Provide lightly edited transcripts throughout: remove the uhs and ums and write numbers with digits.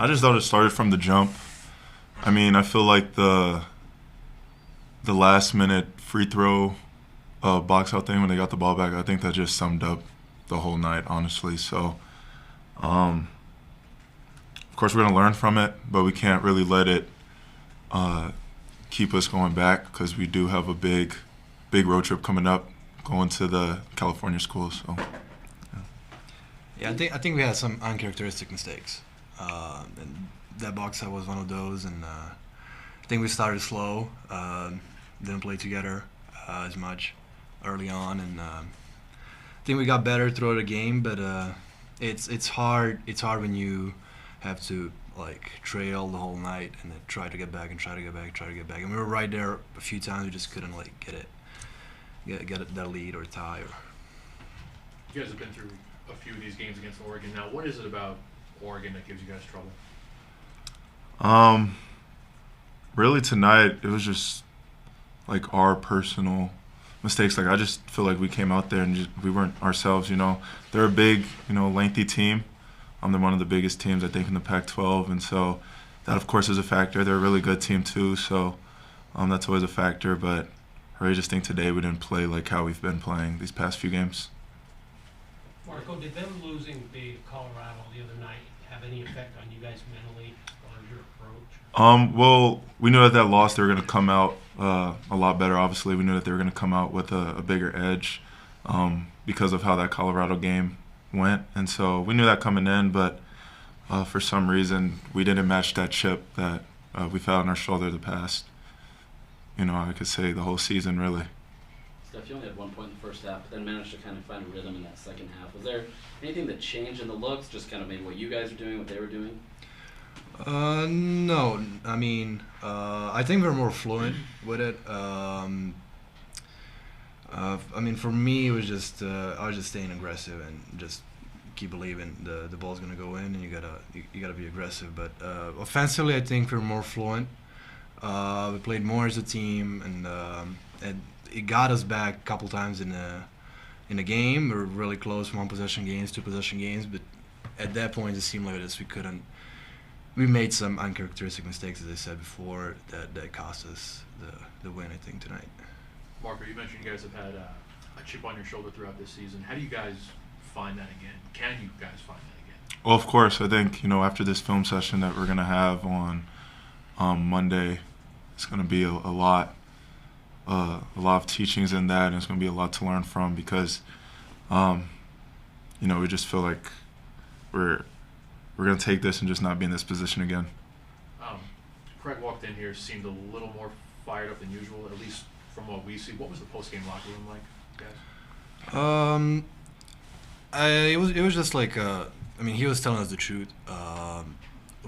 I just thought it started from the jump. I mean, I feel like the last minute free throw box out thing when they got the ball back, I think that just summed up the whole night, honestly. So, of course, we're going to learn from it, but we can't really let it keep us going back because we do have a big road trip coming up, going to the California schools. So, Yeah, I think we had some uncharacteristic mistakes. And that box out was one of those, and I think we started slow, didn't play together as much early on, and I think we got better throughout the game. But it's hard. It's hard when you have to like trail the whole night and then try to get back and try to get back. And we were right there a few times. We just couldn't like get that lead or tie. You guys have been through a few of these games against Oregon. Now, what is it about Oregon that gives you guys trouble? Really tonight, it was just like our personal mistakes. Like I just feel like we came out there and we weren't ourselves. They're a big, lengthy team. They're one of the biggest teams I think in the Pac-12, and so that of course is a factor. They're a really good team too, so that's always a factor. But I really just think today we didn't play like how we've been playing these past few games. Marco, did them losing to Colorado the other night have any effect on you guys mentally or your approach? Well, we knew that loss they were going to come out a lot better. Obviously, we knew that they were going to come out with a bigger edge because of how that Colorado game went, and so we knew that coming in. But for some reason, we didn't match that chip that we've had on our shoulder the past. I could say the whole season really. Steph, you only had 1 point in the first half, but then managed to kind of find a rhythm in that second half. Was there anything that changed in the looks, just kind of maybe what you guys were doing, what they were doing? No. I mean, I think we're more fluent with it. I mean, for me, it was just I was just staying aggressive and just keep believing the ball's gonna go in, and you gotta be aggressive. But offensively, I think we're more fluent. We played more as a team, and it got us back a couple times in the game. We were really close, 1-possession games, 2-possession games, but at that point it seemed like we couldn't. We made some uncharacteristic mistakes, as I said before, that cost us the win, I think, tonight. Marco, you mentioned you guys have had a chip on your shoulder throughout this season. How do you guys find that again? Can you guys find that again? Well, of course, I think after this film session that we're gonna have on Monday, it's gonna be a lot of teachings in that, and it's going to be a lot to learn from because, we just feel like we're going to take this and just not be in this position again. Craig walked in here, seemed a little more fired up than usual, at least from what we see. What was the post-game locker room like, guys? It was just like he was telling us the truth.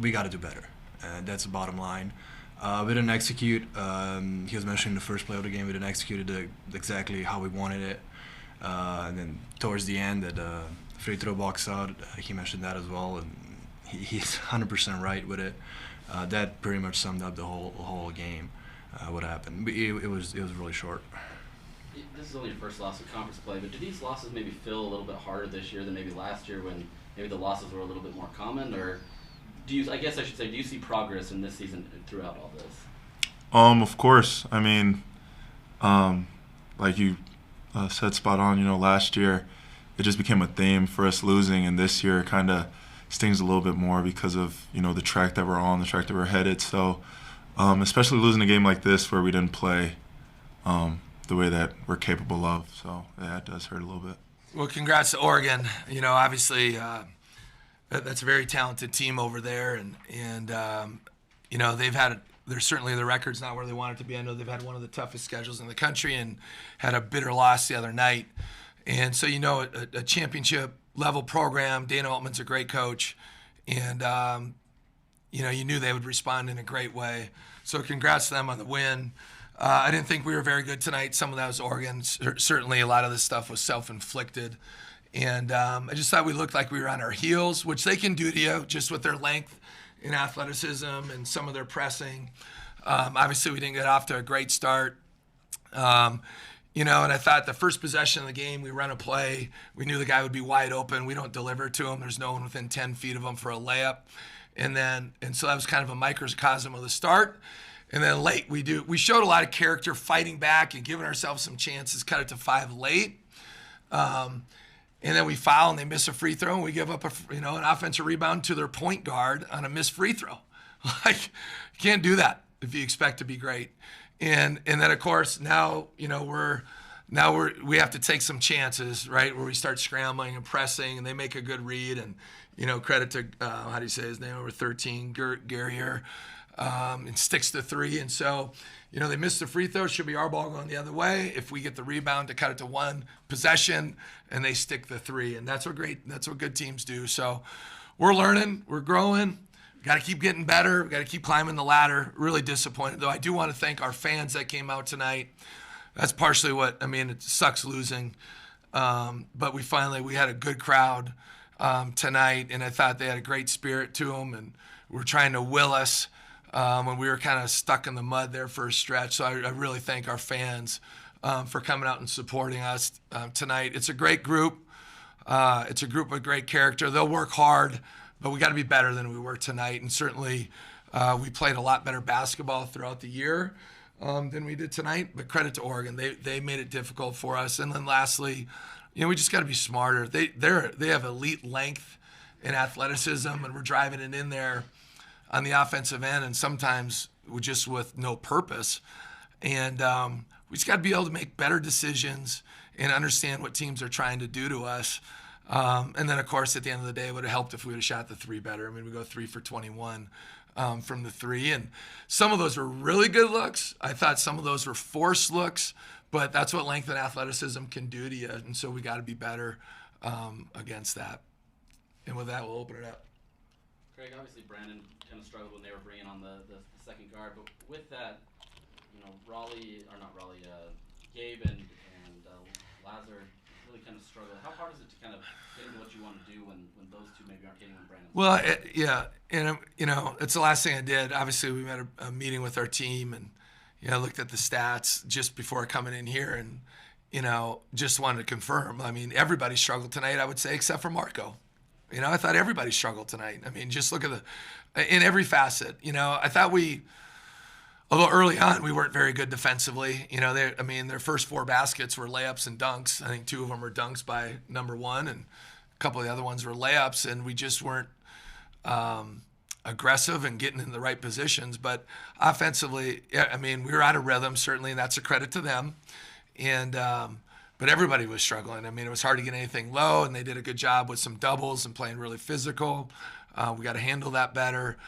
We got to do better. That's the bottom line. We didn't execute. He was mentioning the first play of the game. We didn't execute it exactly how we wanted it. And then towards the end, that free throw box out, he mentioned that as well, and he's 100% right with it. That pretty much summed up the whole game. What happened? It was really short. This is only your first loss of conference play, but do these losses maybe feel a little bit harder this year than maybe last year when maybe the losses were a little bit more common, or? Do you see progress in this season throughout all this? Of course. I mean, like you said spot on, last year it just became a theme for us losing, and this year it kind of stings a little bit more because of, the track that we're on, the track that we're headed. So, especially losing a game like this where we didn't play the way that we're capable of. So, yeah, it does hurt a little bit. Well, congrats to Oregon. Obviously, that's a very talented team over there, and they're certainly the record's not where they want it to be. I know they've had one of the toughest schedules in the country and had a bitter loss the other night. And so a championship level program. Dana Altman's a great coach, and you knew they would respond in a great way. So congrats to them on the win. I didn't think we were very good tonight. Some of that was Oregon. Certainly a lot of this stuff was self-inflicted. And I just thought we looked like we were on our heels, which they can do to you just with their length and athleticism and some of their pressing. Obviously, we didn't get off to a great start. And I thought the first possession of the game, we run a play. We knew the guy would be wide open. We don't deliver to him. There's no one within 10 feet of him for a layup. And so that was kind of a microcosm of the start. And then late, we showed a lot of character, fighting back and giving ourselves some chances, cut it to 5 late. And then we foul and they miss a free throw, and we give up an offensive rebound to their point guard on a missed free throw. Like, you can't do that if you expect to be great. And then of course now we have to take some chances, right, where we start scrambling and pressing, and they make a good read, and credit to how do you say his name, number 13, Guerrier, and sticks the 3. And so they missed the free throw. Should be our ball going the other way. If we get the rebound to cut it to 1 possession, and they stick the 3, and that's what good teams do. So we're learning, we're growing. We got to keep getting better. We got to keep climbing the ladder. Really disappointed, though. I do want to thank our fans that came out tonight. That's partially it sucks losing, but we had a good crowd tonight, and I thought they had a great spirit to them, and were trying to will us when we were kind of stuck in the mud there for a stretch. So I really thank our fans for coming out and supporting us tonight. It's a great group. It's a group with great character. They'll work hard, but we got to be better than we were tonight. And certainly we played a lot better basketball throughout the year than we did tonight. But credit to Oregon. They made it difficult for us. And then lastly, we just got to be smarter. They have elite length and athleticism, and we're driving it in there on the offensive end, and sometimes just with no purpose. And we just got to be able to make better decisions and understand what teams are trying to do to us. And then, of course, at the end of the day, it would have helped if we would have shot the 3 better. We go 3 for 21 from the 3. And some of those were really good looks. I thought some of those were forced looks, but that's what length and athleticism can do to you. And so we got to be better against that. And with that, we'll open it up. Craig, obviously Brandon kind of struggled when they were bringing on the second guard, but with that, Gabe and Lazar really kind of struggled. How hard is it to kind of get into what you want to do when those two maybe aren't getting on Brandon? Well, and it's the last thing I did. Obviously, we had a meeting with our team, and I looked at the stats just before coming in here, and just wanted to confirm. Everybody struggled tonight, I would say, except for Marco. I thought everybody struggled tonight. Just look at in every facet. I thought although early on we weren't very good defensively. Their first 4 baskets were layups and dunks. I think 2 of them were dunks by number 1, and a couple of the other ones were layups, and we just weren't aggressive and getting in the right positions. But offensively, we were out of rhythm, certainly, and that's a credit to them. And but everybody was struggling. It was hard to get anything low, and they did a good job with some doubles and playing really physical. We got to handle that better.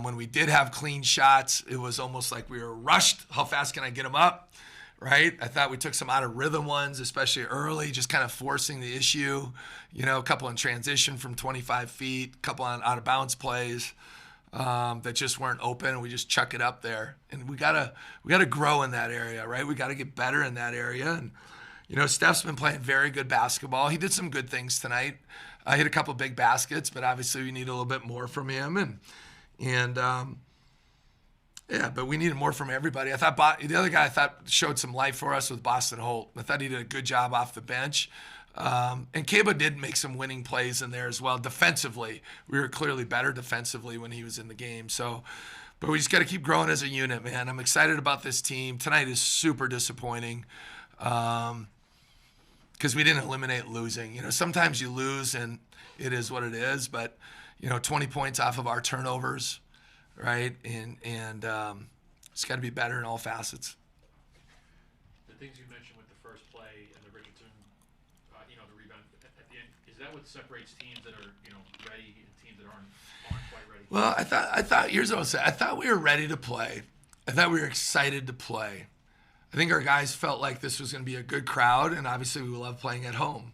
When we did have clean shots, it was almost like we were rushed. How fast can I get them up, right? I thought we took some out of rhythm ones, especially early, just kind of forcing the issue. A couple in transition from 25 feet, a couple on out of bounds plays that just weren't open, and we just chuck it up there. And we gotta grow in that area, right? We got to get better in that area. And Steph's been playing very good basketball. He did some good things tonight. Hit a couple big baskets, but obviously we need a little bit more from him. But we needed more from everybody. I thought the other guy showed some life for us with Boston Holt. I thought he did a good job off the bench. And Kaba did make some winning plays in there as well. Defensively, we were clearly better defensively when he was in the game. But we just got to keep growing as a unit, man. I'm excited about this team. Tonight is super disappointing. Because we didn't eliminate losing. Sometimes you lose and it is what it is, but 20 points off of our turnovers, right? And it's got to be better in all facets. The things you mentioned with the first play and the Richardson, the rebound at the end, is that what separates teams that are ready and teams that aren't quite ready? Well, I thought here's what I'll say. I thought we were ready to play. I thought we were excited to play. I think our guys felt like this was going to be a good crowd, and obviously we love playing at home.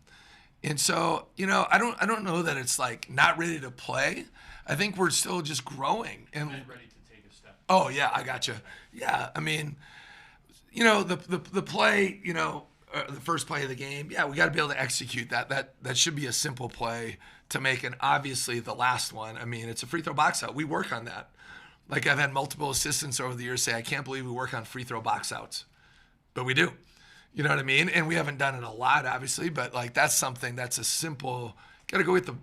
And so, I don't know that it's like not ready to play. I think we're still just growing and ready to take a step. Oh yeah, I gotcha. Yeah, the play, the first play of the game. Yeah, we got to be able to execute that. That should be a simple play to make, and obviously the last one. It's a free throw box out. We work on that. Like I've had multiple assistants over the years say, I can't believe we work on free throw box outs. But we do. You know what I mean? And we haven't done it a lot, obviously, but that's something that's a simple, got to go get the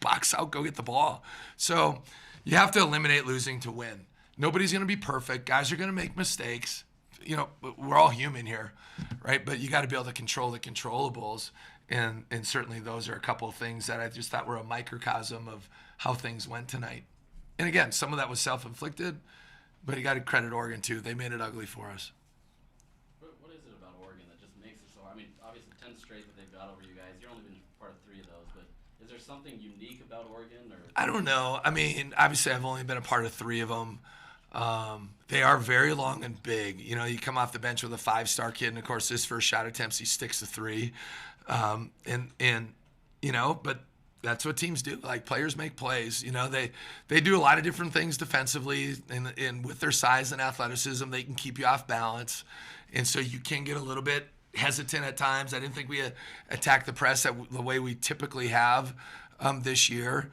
box out, go get the ball. So, you have to eliminate losing to win. Nobody's going to be perfect. Guys are going to make mistakes. You know, we're all human here, right? But you got to be able to control the controllables. And certainly those are a couple of things that I just thought were a microcosm of how things went tonight. And again, some of that was self-inflicted, but you got to credit Oregon too. They made it ugly for us. What is it about Oregon that just makes it so? I mean, obviously 10 straight that they've got over you guys. You've only been part of 3 of those, but is there something unique about Oregon? Or I don't know. I mean, obviously I've only been a part of 3 of them. They are very long and big. You know, you come off the bench with a 5-star kid, and of course, his first shot attempts, he sticks a 3. And you know, but that's what teams do. Like, players make plays. You know, they do a lot of different things defensively, and with their size and athleticism, they can keep you off balance. And so you can get a little bit hesitant at times. I didn't think we attacked the press the way we typically have this year.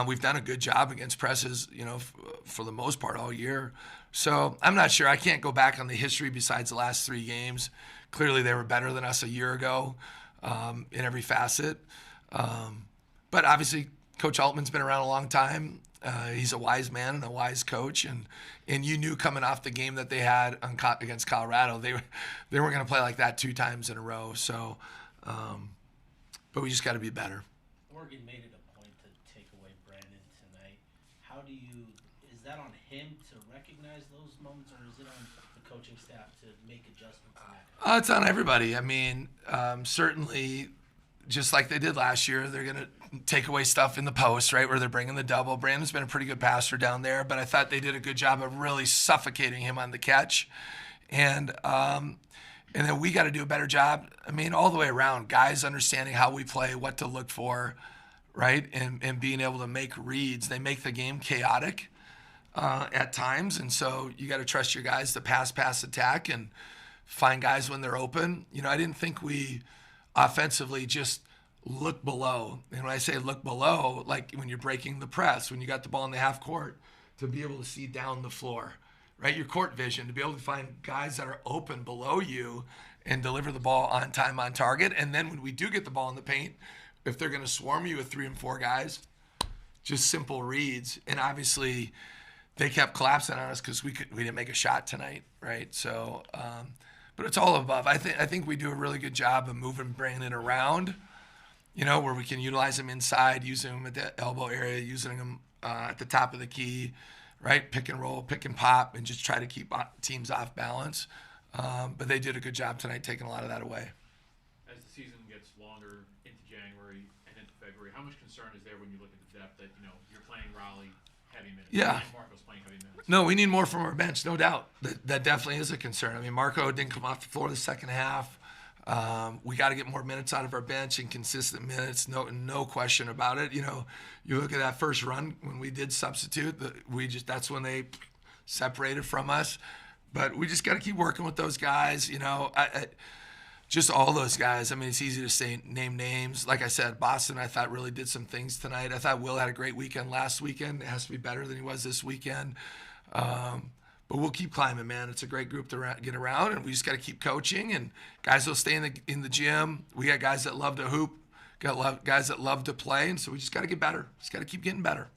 We've done a good job against presses, you know, for the most part all year. So I'm not sure. I can't go back on the history besides the last 3 games. Clearly they were better than us a year ago in every facet. But obviously Coach Altman's been around a long time. He's a wise man and a wise coach. And you knew coming off the game that they had against Colorado, they weren't going to play like that 2 times in a row. So, but we just got to be better. Oregon made it a point to take away Brandon tonight. Is that on him to recognize those moments, or is it on the coaching staff to make adjustments in that? It's on everybody. I mean, certainly, just like they did last year, they're going to take away stuff in the post, right, where they're bringing the double. Brandon's been a pretty good passer down there, but I thought they did a good job of really suffocating him on the catch. And then we got to do a better job, I mean, all the way around. Guys understanding how we play, what to look for, right, and being able to make reads. They make the game chaotic at times, and so you got to trust your guys to pass, attack, and find guys when they're open. You know, I didn't think we offensively just look below. And when I say look below, like when you're breaking the press, when you got the ball in the half court, to be able to see down the floor, right? Your court vision, to be able to find guys that are open below you and deliver the ball on time, on target. And then when we do get the ball in the paint, if they're going to swarm you with 3 and 4 guys, just simple reads. And obviously they kept collapsing on us because we didn't make a shot tonight, right? So, but it's all above. I think we do a really good job of moving Brandon around, you know, where we can utilize him inside, using him at the elbow area, using him at the top of the key, right? Pick and roll, pick and pop, and just try to keep teams off balance. But they did a good job tonight taking a lot of that away. As the season gets longer into January and into February, how much concern is there when you look at the depth that, you know, you're playing Raleigh heavy minutes? Yeah. And Marco's playing heavy minutes. No, we need more from our bench, no doubt. That definitely is a concern. I mean, Marco didn't come off the floor the second half. We got to get more minutes out of our bench and consistent minutes, no question about it. You know, you look at that first run when we did substitute, that's when they separated from us. But we just got to keep working with those guys. You know, just all those guys. I mean, it's easy to name names. Like I said, Boston, I thought really did some things tonight. I thought Will had a great weekend last weekend. It has to be better than he was this weekend. But we'll keep climbing, man. It's a great group to get around, and we just got to keep coaching. And guys will stay in the gym. We got guys that love to hoop, guys that love to play, and so we just got to get better. Just got to keep getting better.